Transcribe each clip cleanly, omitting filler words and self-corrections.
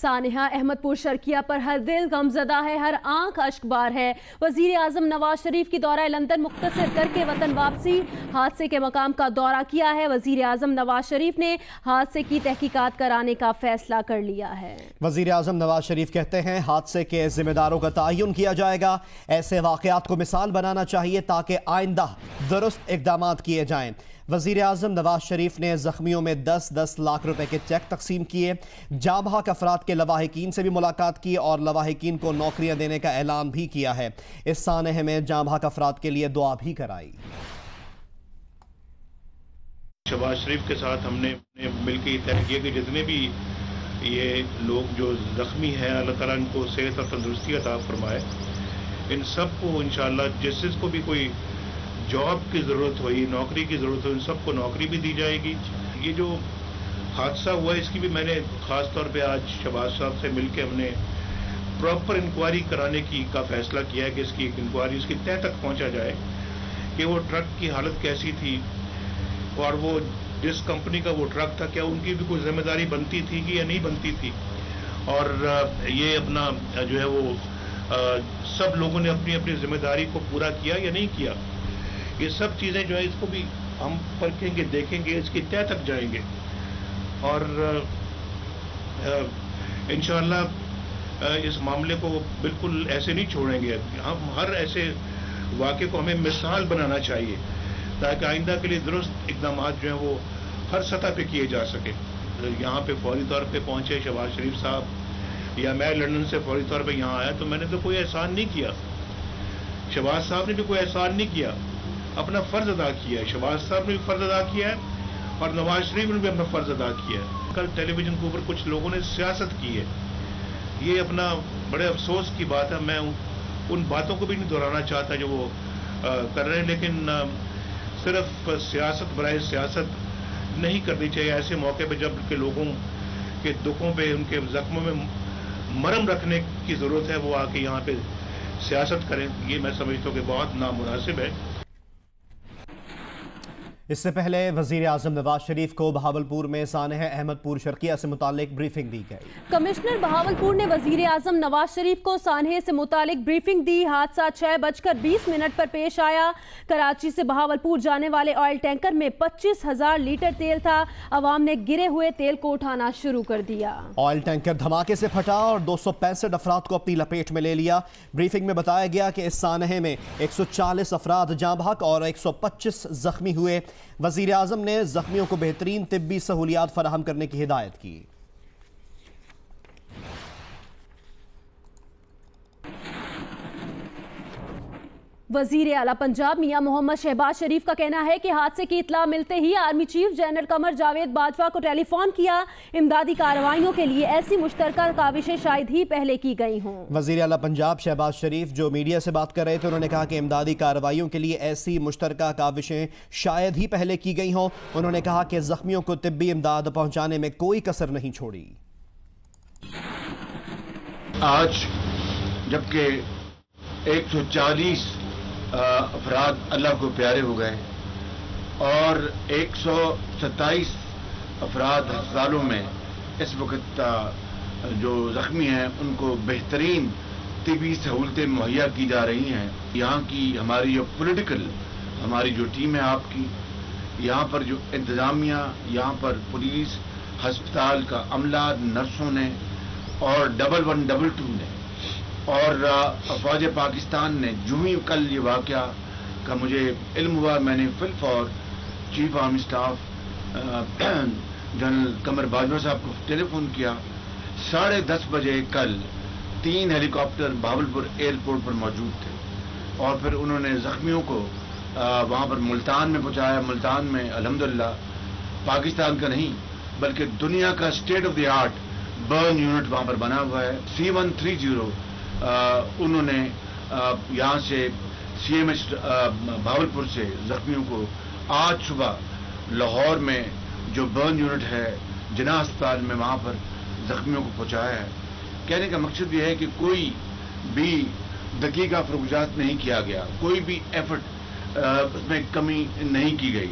سانحہ احمدپور شرقیہ پر ہر دل غمزدہ ہے، ہر آنکھ اشکبار ہے۔ وزیر اعظم نواز شریف کی دورہ لندن مختصر کر کے وطن واپسی، حادثے کے مقام کا دورہ کیا ہے۔ وزیر اعظم نواز شریف نے حادثے کی تحقیقات کرانے کا فیصلہ کر لیا ہے۔ وزیر اعظم نواز شریف کہتے ہیں حادثے کے ذمہ داروں کا تعین کیا جائے گا۔ ایسے واقعات کو مثال بنانا چاہیے تاکہ آئندہ درست اقدامات کیے جائیں۔ وزیر اعظم نواز شریف نے زخمیوں میں 10-10 لاکھ روپے کے چیک تقسیم کیے، جاں بحق افراد کے لواحقین سے بھی ملاقات کی اور لواحقین کو نوکریاں دینے کا اعلان بھی کیا ہے۔ اس سانحے میں جاں بحق افراد کے لیے دعا بھی کرائی۔ شہباز شریف کے ساتھ ہم نے مل کے طے کیا کہ جتنے بھی یہ لوگ جو زخمی ہیں اللہ تعالیٰ ان کو صحت اور تندرستی عطا فرمائے، ان سب کو انشاءاللہ جس کو بھی کوئی جاب کی ضرورت ہوئی، نوکری کی ضرورت ہو، ان سب کو نوکری بھی دی جائے گی۔ یہ جو حادثہ ہوا ہے اس کی بھی میں نے خاص طور پہ آج شہباز صاحب سے مل کے ہم نے پراپر انکوائری کرانے کا فیصلہ کیا ہے کہ اس کی انکوائری اس کی تہہ تک پہنچا جائے کہ وہ ٹرک کی حالت کیسی تھی اور وہ جس کمپنی کا وہ ٹرک تھا کیا ان کی بھی کوئی ذمہ داری بنتی تھی کہ یا نہیں بنتی تھی، اور یہ اپنا جو ہے وہ سب لوگوں نے اپنی اپنی ذمہ داری کو پورا کیا یا نہیں کیا۔ یہ سب چیزیں جو ہے اس کو بھی ہم پرکھیں گے، دیکھیں گے، اس کی تہہ تک جائیں گے اور انشاءاللہ اس معاملے کو بالکل ایسے نہیں چھوڑیں گے۔ ہم ہر ایسے واقعے کو ہمیں مثال بنانا چاہیے تاکہ آئندہ کے لیے درست اقدامات جو ہیں وہ ہر سطح پہ کیے جا سکے۔ یہاں پہ فوری طور پہ پہنچے شہباز شریف صاحب یا میں لندن سے فوری طور پہ یہاں آیا تو میں نے تو کوئی احسان نہیں کیا، شہباز صاحب نے بھی کوئی احسان نہیں کیا، اپنا فرض ادا کیا ہے۔ شہباز صاحب نے بھی فرض ادا کیا ہے اور نواز شریف نے بھی اپنا فرض ادا کیا ہے۔ کل ٹیلی ویژن کے اوپر کچھ لوگوں نے سیاست کی ہے، یہ اپنا بڑے افسوس کی بات ہے۔ میں ان باتوں کو بھی نہیں دہرانا چاہتا جو وہ کر رہے ہیں، لیکن صرف سیاست برائے سیاست نہیں کرنی چاہیے۔ ایسے موقع پہ جب کہ لوگوں کے دکھوں پہ ان کے زخموں میں مرہم رکھنے کی ضرورت ہے وہ آ کے یہاں پہ سیاست کریں، یہ میں سمجھتا ہوں کہ بہت نامناسب ہے۔ اس سے پہلے وزیر اعظم نواز شریف کو بہاولپور میں سانحہ احمدپور شرقیہ سے متعلق بریفنگ دی گئی۔ کمشنر بہاولپور نے وزیر اعظم نواز شریف کو سانحے سے متعلق بریفنگ دی۔ حادثہ 6:20 پر پیش آیا۔ کراچی سے بہاولپور جانے والے آئل ٹینکر میں 25,000 لیٹر تیل تھا۔ عوام نے گرے ہوئے تیل کو اٹھانا شروع کر دیا۔ آئل ٹینکر دھماکے سے پھٹا اور 265 افراد کو اپنی لپیٹ میں لے لیا۔ بریفنگ میں بتایا گیا کہ اس سانحے میں 140 افراد جاں بحق اور 125 زخمی ہوئے۔ وزیر اعظم نے زخمیوں کو بہترین طبی سہولیات فراہم کرنے کی ہدایت کی۔ وزیر اعلیٰ پنجاب میاں محمد شہباز شریف کا کہنا ہے کہ حادثے کی اطلاع ملتے ہی army chief general Qamar Javed Bajwa کو ٹیلی فون کیا۔ امدادی کارروائیوں کے لیے ایسی مشترکہ کاوشیں شاید ہی پہلے کی گئی ہوں۔ وزیر اعلیٰ پنجاب شہباز شریف جو میڈیا سے بات کر رہے تھے، انہوں نے کہا کہ امدادی کارروائیوں کے لیے ایسی مشترکہ کاوشیں شاید ہی پہلے کی گئی ہوں۔ انہوں نے کہا کہ زخمیوں کو طبی امداد پہنچانے میں کوئی کسر نہیں چھوڑی۔ آج جبکہ 140 افراد اللہ کو پیارے ہو گئے اور 127 افراد ہسپتالوں میں اس وقت جو زخمی ہیں ان کو بہترین طبی سہولتیں مہیا کی جا رہی ہیں۔ یہاں کی ہماری جو پولیٹیکل ہماری جو ٹیم ہے آپ کی، یہاں پر جو انتظامیہ، یہاں پر پولیس، ہسپتال کا عملہ، نرسوں نے اور 112 نے اور فوج پاکستان نے جو ہی کل یہ واقعہ کا مجھے علم ہوا، میں نے فل فور chief army staff general Qamar Bajwa صاحب کو ٹیلی فون کیا۔ 10:30 بجے کل 3 ہیلی کاپٹر بہاولپور ایئرپورٹ پر موجود تھے اور پھر انہوں نے زخمیوں کو وہاں پر ملتان میں پہنچایا۔ ملتان میں الحمدللہ پاکستان کا نہیں بلکہ دنیا کا state of the art burn unit وہاں پر بنا ہوا ہے۔ C130 انہوں نے یہاں سے CMH بہاولپور سے زخمیوں کو آج صبح لاہور میں جو برن یونٹ ہے جناح اسپتال میں وہاں پر زخمیوں کو پہنچایا ہے۔ کہنے کا مقصد یہ ہے کہ کوئی بھی دقیقہ فروخت نہیں کیا گیا، کوئی بھی ایفرٹ اس میں کمی نہیں کی گئی۔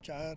4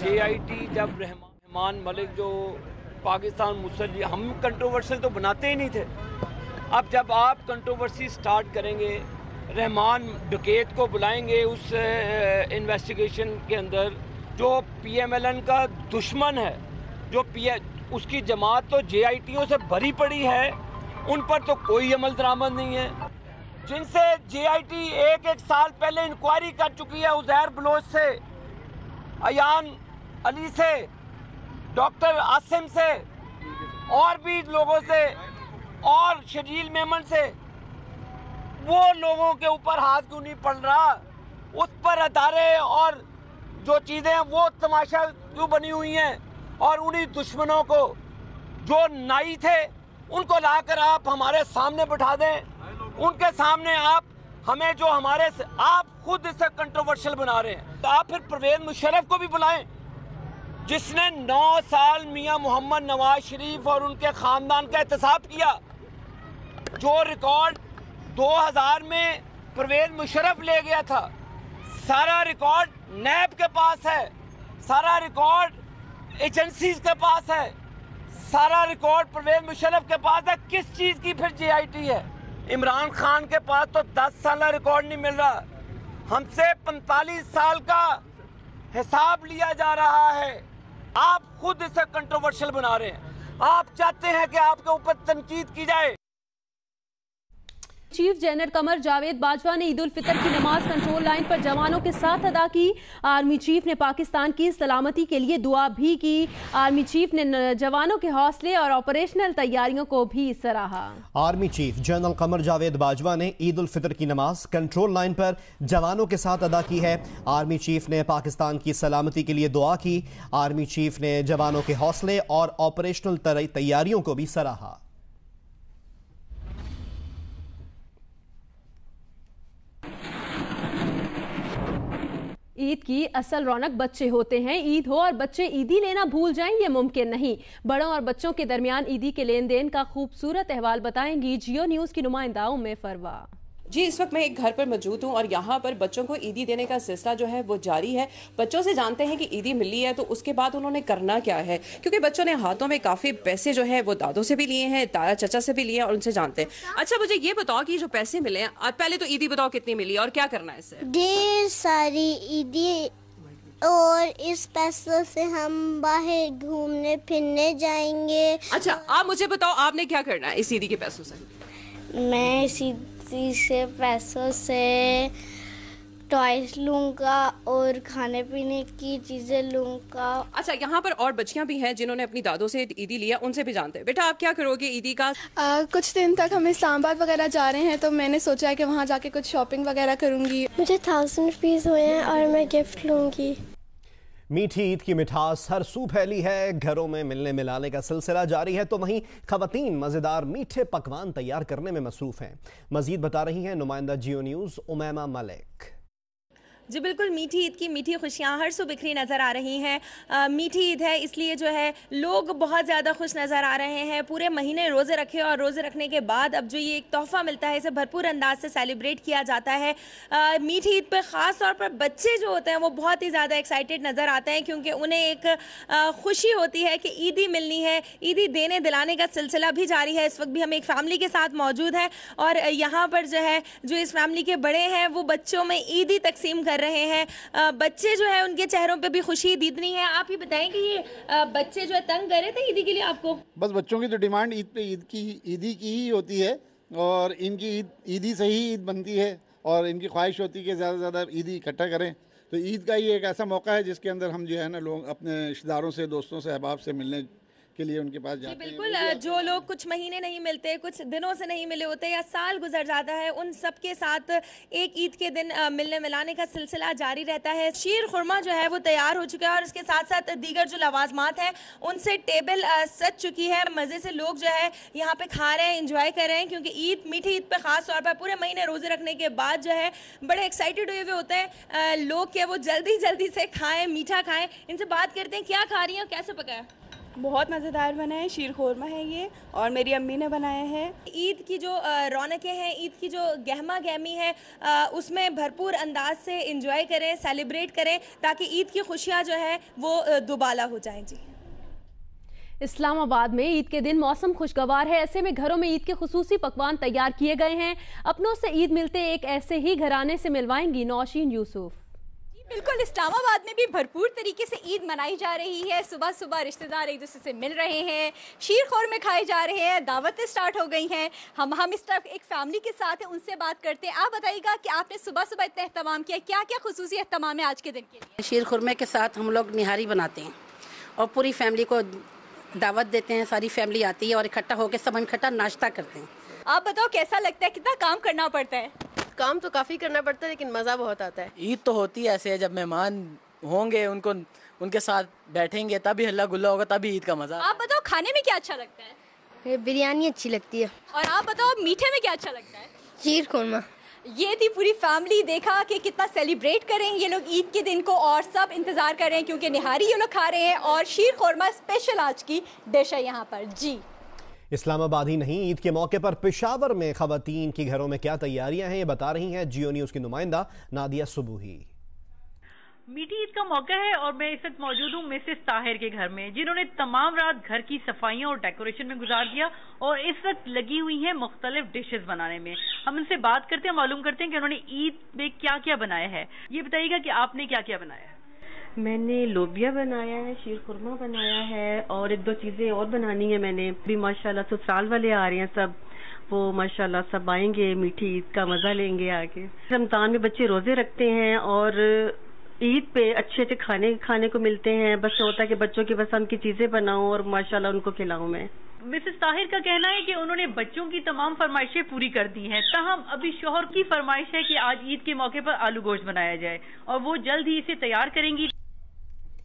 JIT جب رحمان ملک جو پاکستان مسلح، ہم کنٹروورشل تو بناتے ہی نہیں تھے. اب جب آپ کنٹروورسی سٹارٹ کریں گے، رحمان ڈکیت کو بلائیں گے اس انویسٹیگیشن کے اندر، جو PMLN کا دشمن ہے، جو اس کی جماعت تو JITوں سے بھری پڑی ہے، ان پر تو کوئی عمل درآمد نہیں ہے. جن سے JIT ایک سال پہلے انکوائری کر چکی ہے، عزیر بلوچ سے، ایان علی سے، ڈاکٹر عاصم سے، اور بھی لوگوں سے، اور شجیل میمن سے، وہ لوگوں کے اوپر ہاتھ کیوں نہیں پڑ رہا؟ اس پر ادارے اور جو چیزیں ہیں وہ تماشا کیوں بنی ہوئی ہیں؟ اور انہی دشمنوں کو جو نائی تھے ان کو لا کر آپ ہمارے سامنے بٹھا دیں. ان کے سامنے آپ ہمیں جو ہمارے آپ خود اسے کنٹروورشل بنا رہے ہیں. آپ پھر پرویز مشرف کو بھی بلائیں، جس نے 9 سال میاں محمد نواز شریف اور ان کے خاندان کا احتساب کیا. جو ریکارڈ 2000 میں پرویز مشرف لے گیا تھا، سارا ریکارڈ نیب کے پاس ہے، سارا ریکارڈ ایجنسیز کے پاس ہے، سارا ریکارڈ پرویز مشرف کے پاس ہے. کس چیز کی پھر JIT ہے؟ عمران خان کے پاس تو 10 سالہ ریکارڈ نہیں مل رہا، ہم سے 45 سال کا حساب لیا جا رہا ہے. آپ خود اسے کنٹروورشل بنا رہے ہیں. آپ چاہتے ہیں کہ آپ کے اوپر تنقید کی جائے. چیف جنرل قمر جاوید باجوہ نے عید الفطر کی نماز کنٹرول لائن پر جوانوں کے ساتھ ادا کی. آرمی چیف نے پاکستان کی سلامتی کے لیے دعا بھی کی. آرمی چیف نے جوانوں کے حوصلے اور آپریشنل تیاریوں کو بھی سراہا. Army chief general Qamar Javed Bajwa نے عید الفطر کی نماز کنٹرول لائن پر جوانوں کے ساتھ ادا کی ہے. آرمی چیف نے پاکستان کی سلامتی کے لیے دعا کی. آرمی چیف نے جوانوں کے حوصلے اور آپریشنل تیاریوں کو بھی سراہا. عید کی اصل رونق بچے ہوتے ہیں. عید ہو اور بچے عیدی لینا بھول جائیں یہ ممکن نہیں. بڑوں اور بچوں کے درمیان عیدی کے لین دین کا خوبصورت احوال بتائیں گی جیو نیوز کی نمائندہ ام فروا. جی اس وقت میں ایک گھر پر موجود ہوں اور یہاں پر بچوں کو عیدی دینے کا سلسلہ جو ہے وہ جاری ہے. بچوں سے جانتے ہیں کہ عیدی ملی ہے تو اس کے بعد انہوں نے کرنا کیا ہے، کیونکہ بچوں نے ہاتھوں میں کافی پیسے جو ہے وہ دادوں سے بھی لیے ہیں، تایا چچا سے بھی لیے ہیں اور ان سے جانتے ہیں. اچھا مجھے یہ بتاؤ کہ جو پیسے ملے ہیں، پہلے تو عیدی بتاؤ کتنی ملی اور کیا کرنا ہے اس سے؟ ڈھیر ساری عیدی، اور اس پیسوں سے ہم باہر گھومنے پھرنے جائیں گے. اچھا آپ مجھے بتاؤ آپ نے کیا کرنا ہے اس عیدی کے پیسوں سے؟ میں اس عیدی سے پیسوں سے ٹوائز لوں گا اور کھانے پینے کی چیزیں لوں گا. اچھا یہاں پر اور بچیاں بھی ہیں جنہوں نے اپنی دادوں سے عیدی لیا، ان سے بھی جانتے ہیں. بیٹا آپ کیا کرو گے عیدی کا؟ کچھ دن تک ہم اسلام آباد وغیرہ جا رہے ہیں تو میں نے سوچا ہے کہ وہاں جا کے کچھ شاپنگ وغیرہ کروں گی. مجھے 1000 روپیز ہوئے ہیں اور میں گفٹ لوں گی. میٹھی عید کی مٹھاس ہر سو پھیلی ہے. گھروں میں ملنے ملانے کا سلسلہ جاری ہے تو وہیں خواتین مزیدار میٹھے پکوان تیار کرنے میں مصروف ہیں. مزید بتا رہی ہیں نمائندہ جیو نیوز امیمہ ملک. جی بالکل، میٹھی عید کی میٹھی خوشیاں ہر سو بکھری نظر آ رہی ہیں. میٹھی عید ہے اس لیے جو ہے لوگ بہت زیادہ خوش نظر آ رہے ہیں. پورے مہینے روزے رکھے اور روزے رکھنے کے بعد اب جو یہ ایک تحفہ ملتا ہے اسے بھرپور انداز سے سیلیبریٹ کیا جاتا ہے. میٹھی عید پہ خاص طور پر بچے جو ہوتے ہیں وہ بہت ہی زیادہ ایکسائٹیڈ نظر آتے ہیں، کیونکہ انہیں ایک خوشی ہوتی ہے کہ عیدی ملنی ہے. عیدی دینے دلانے کا سلسلہ بھی جاری ہے. اس وقت بھی ہم ایک فیملی کے ساتھ موجود ہیں اور یہاں پر جو ہے جو اس فیملی کے بڑے ہیں وہ بچوں میں عیدی تقسیم کر رہے ہیں. بچے جو ہے ان کے چہروں پہ بھی خوشی دیدنی ہے. آپ ہی بتائیں کہ یہ بچے جو ہے تنگ کر رہے تھے عیدی کے لیے آپ کو؟ بس بچوں کی تو ڈیمانڈ عید پہ عیدی کی ہی ہوتی ہے اور ان کی عیدی سے ہی عید بنتی ہے اور ان کی خواہش ہوتی ہے کہ زیادہ سے زیادہ عیدی اکٹھا کریں. تو عید کا یہ ایک ایسا موقع ہے جس کے اندر ہم جو ہے نا لوگ اپنے رشتہ داروں سے، دوستوں سے، احباب سے ملنے کے لیے ان کے پاس جاتے ہیں. بالکل، جو لوگ کچھ مہینے نہیں ملتے، کچھ دنوں سے نہیں ملے ہوتے یا سال گزر جاتا ہے، ان سب کے ساتھ ایک عید کے دن ملنے ملانے کا سلسلہ جاری رہتا ہے. شیر خورما جو ہے وہ تیار ہو چکا ہے اور اس کے ساتھ ساتھ دیگر جو لوازمات ہیں ان سے ٹیبل سج چکی ہے. مزے سے لوگ جو ہے یہاں پہ کھا رہے ہیں، انجوائے کر رہے ہیں، کیونکہ میٹھی عید پہ خاص طور پر پورے مہینے روزے رکھنے کے بعد جو ہے بڑے ایکسائٹیڈ ہوئے ہوتے ہیں لوگ کہ وہ جلدی سے کھائیں، میٹھا کھائیں. ان سے بات کرتے ہیں کیا کھا رہی ہیں اور کیسے پکا ہے؟ بہت مزیدار بنا ہے، شیر خورما ہے یہ، اور میری امی نے بنایا ہے۔ عید کی جو رونقیں ہیں، عید کی جو گہما گہمی ہے، اس میں بھرپور انداز سے انجوائے کریں، سیلیبریٹ کریں تاکہ عید کی خوشیاں جو ہے وہ دوبالا ہو جائیں۔ جی، اسلام آباد میں عید کے دن موسم خوشگوار ہے، ایسے میں گھروں میں عید کے خصوصی پکوان تیار کیے گئے ہیں۔ اپنوں سے عید ملتے ایک ایسے ہی گھرانے سے ملوائیں گی نوشین یوسف۔ بالکل، اسلام آباد میں بھی بھرپور طریقے سے عید منائی جا رہی ہے۔ صبح صبح رشتہ دار ایک دوسرے سے مل رہے ہیں، شیر خورمے کھائے جا رہے ہیں، دعوتیں سٹارٹ ہو گئی ہیں۔ ہم اس طرف ایک فیملی کے ساتھ ہیں، ان سے بات کرتے ہیں۔ آپ بتائیے گا کہ آپ نے صبح صبح اتنا اہتمام کیا، کیا کیا خصوصی اہتمام ہے آج کے دن کے لیے؟ شیر خورمے کے ساتھ ہم لوگ نہاری بناتے ہیں اور پوری فیملی کو دعوت دیتے ہیں، ساری فیملی آتی ہے اور اکٹھا ہو کے سب ہم اکٹھا ناشتہ کرتے ہیں۔ آپ بتاؤ کیسا لگتا ہے، کتنا کام کرنا پڑتا ہے؟ کام تو کافی کرنا پڑتا ہے لیکن مزہ بہت آتا ہے۔ عید تو ہوتی ہے ایسے ہے، جب مہمان ہوں گے ان کے ساتھ بیٹھیں گے تبھی ہلا گلا ہوگا، تبھی عید کا مزہ۔ آپ بتاؤ کھانے میں کیا اچھا لگتا ہے؟ بریانی اچھی لگتی ہے۔ اور آپ بتاؤ میٹھے میں کیا اچھا لگتا ہے؟ شیر خورما۔ یہ تھی پوری فیملی، دیکھا کہ کتنا سیلیبریٹ کریں یہ لوگ عید کے دن کو، اور سب انتظار کر رہے ہیں کیونکہ نہاری یہ لوگ کھا رہے ہیں اور شیر خورما اسپیشل آج کی ڈش ہے یہاں پر۔ جی، اسلام آباد ہی نہیں، عید کے موقع پر پشاور میں خواتین کی گھروں میں کیا تیاریاں ہیں، یہ بتا رہی ہیں جیو نیوز کی نمائندہ نادیہ صبوحی۔ میٹھی عید کا موقع ہے اور میں اس وقت موجود ہوں مسز طاہر کے گھر میں، جنہوں نے تمام رات گھر کی صفائیوں اور ڈیکوریشن میں گزار دیا اور اس وقت لگی ہوئی ہیں مختلف ڈشز بنانے میں۔ ہم ان سے بات کرتے ہیں، معلوم کرتے ہیں کہ انہوں نے عید میں کیا کیا بنایا ہے۔ یہ بتائیے گا کہ آپ نے کیا کیا بنایا ہے؟ میں نے لوبیا بنایا ہے، شیر خورما بنایا ہے اور ایک دو چیزیں اور بنانی ہے میں نے بھی۔ ماشاءاللہ سسرال والے آ رہے ہیں سب، وہ ماشاءاللہ سب آئیں گے، میٹھی عید کا مزہ لیں گے آگے۔ رمضان میں بچے روزے رکھتے ہیں اور عید پہ اچھے اچھے کھانے کو ملتے ہیں، بس ہوتا ہے کہ بچوں کی پسند کی چیزیں بناؤں اور ماشاءاللہ ان کو کھلاؤں میں۔ مسز طاہر کا کہنا ہے کہ انہوں نے بچوں کی تمام فرمائشیں پوری کر دی ہیں، تاہم ابھی شوہر کی فرمائش ہے کہ آج عید کے موقع پر آلو گوشت بنایا جائے اور وہ جلد ہی اسے تیار کریں گی۔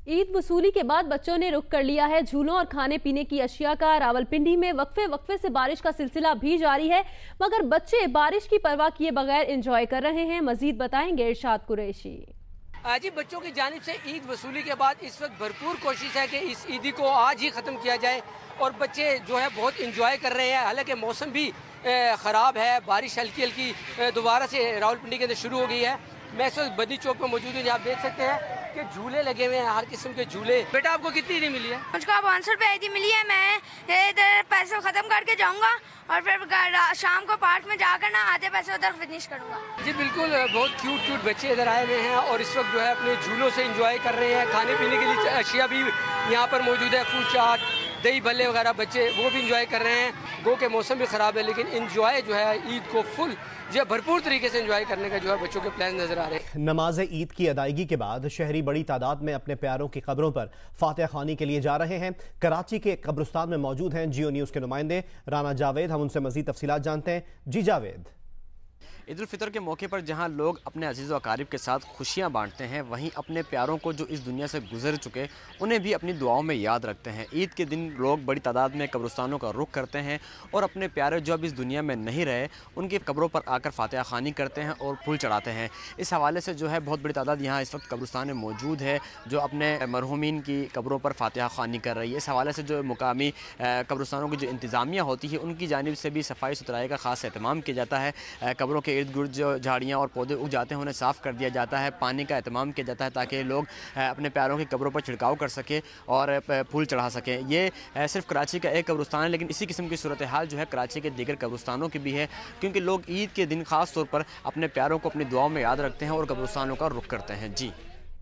عید وصولی کے بعد بچوں نے رخ کر لیا ہے جھولوں اور کھانے پینے کی اشیاء کا۔ راولپنڈی میں وقفے سے بارش کا سلسلہ بھی جاری ہے، مگر بچے بارش کی پرواہ کیے بغیر انجوائے کر رہے ہیں۔ مزید بتائیں گے ارشاد قریشی۔ جی، بچوں کی جانب سے عید وصولی کے بعد اس وقت بھرپور کوشش ہے کہ اس عیدی کو آج ہی ختم کیا جائے اور بچے جو ہے بہت انجوائے کر رہے ہیں، حالانکہ موسم بھی خراب ہے، بارش ہلکی ہلکی دوبارہ سے راولپنڈی کے اندر شروع ہو گئی ہے۔ میں اس وقت بدنی چوک میں موجود ہوں، جہاں آپ دیکھ سکتے ہیں کہ جھولے لگے ہوئے ہیں، ہر قسم کے جھولے۔ بیٹا آپ کو کتنی عیدی ملی ہے؟ مجھ کو 500 روپے عیدی ملی ہے، میں ادھر پیسے ختم کر کے جاؤں گا اور پھر شام کو پارک میں جا کر نا آدھے پیسے ادھر فنش کروں گا۔ جی بالکل، بہت کیوٹ بچے ادھر آئے ہوئے ہیں اور اس وقت جو ہے اپنے جھولوں سے انجوائے کر رہے ہیں۔ کھانے پینے کے لیے اشیاء بھی یہاں پر موجود ہے، فروٹ چاٹ، دہی بھلے وغیرہ، بچے وہ بھی انجوائے کر رہے ہیں۔ گو کہ موسم بھی خراب ہے لیکن انجوائے جو ہے عید کو فل جو ہے بھرپور طریقے سے انجوائے کرنے کا جو ہے بچوں کے پلان نظر آ رہے ہیں۔ نماز عید کی ادائیگی کے بعد شہری بڑی تعداد میں اپنے پیاروں کی قبروں پر فاتحہ خوانی کے لیے جا رہے ہیں۔ کراچی کے قبرستان میں موجود ہیں جیو نیوز کے نمائندے رانا جاوید، ہم ان سے مزید تفصیلات جانتے ہیں۔ جی جاوید۔ عید الفطر کے موقع پر جہاں لوگ اپنے عزیز و اقارب کے ساتھ خوشیاں بانٹتے ہیں، وہیں اپنے پیاروں کو جو اس دنیا سے گزر چکے انہیں بھی اپنی دعاؤں میں یاد رکھتے ہیں۔ عید کے دن لوگ بڑی تعداد میں قبرستانوں کا رخ کرتے ہیں اور اپنے پیارے جو اب اس دنیا میں نہیں رہے ان کی قبروں پر آ کر فاتحہ خوانی کرتے ہیں اور پھول چڑھاتے ہیں۔ اس حوالے سے جو ہے بہت بڑی تعداد یہاں اس وقت قبرستان میں موجود ہے جو اپنے مرحومین کی قبروں پر فاتحہ خوانی کر رہی ہے۔ اس حوالے سے جو مقامی قبرستانوں کی جو انتظامیہ ہوتی ہے ان کی جانب سے بھی صفائی ستھرائی کا خاص اہتمام کیا جاتا ہے۔ قبروں کے ارد گرد جو جھاڑیاں اور پودے اگ جاتے ہیں انہیں صاف کر دیا جاتا ہے، پانی کا اہتمام کیا جاتا ہے تاکہ لوگ اپنے پیاروں کی قبروں پر چھڑکاؤ کر سکیں اور پھول چڑھا سکیں۔ یہ صرف کراچی کا ایک قبرستان ہے لیکن اسی قسم کی صورتحال جو ہے کراچی کے دیگر قبرستانوں کی بھی ہے، کیونکہ لوگ عید کے دن خاص طور پر اپنے پیاروں کو اپنی دعاؤں میں یاد رکھتے ہیں اور قبرستانوں کا رخ کرتے ہیں۔ جی،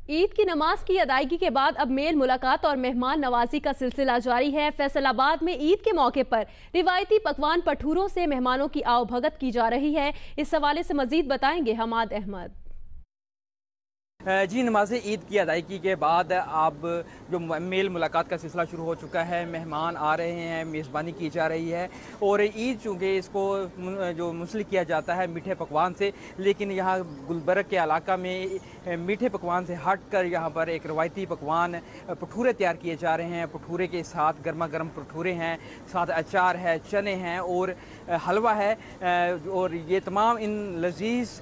عید کی نماز کی ادائیگی کے بعد اب میل ملاقات اور مہمان نوازی کا سلسلہ جاری ہے۔ فیصل آباد میں عید کے موقع پر روایتی پکوان پٹھوروں سے مہمانوں کی آؤ بھگت کی جا رہی ہے۔ اس حوالے سے مزید بتائیں گے حماد احمد۔ جی، نماز عید کی ادائیگی کے بعد اب جو میل ملاقات کا سلسلہ شروع ہو چکا ہے، مہمان آ رہے ہیں، میزبانی کی جا رہی ہے اور عید چونکہ اس کو جو منسلک کیا جاتا ہے میٹھے پکوان سے، لیکن یہاں گلبرگ کے علاقہ میں میٹھے پکوان سے ہٹ کر یہاں پر ایک روایتی پکوان پٹھورے تیار کیے جا رہے ہیں۔ پٹھورے کے ساتھ گرما گرم پٹھورے ہیں، ساتھ اچار ہے، چنے ہیں اور حلوہ ہے، اور یہ تمام ان لذیذ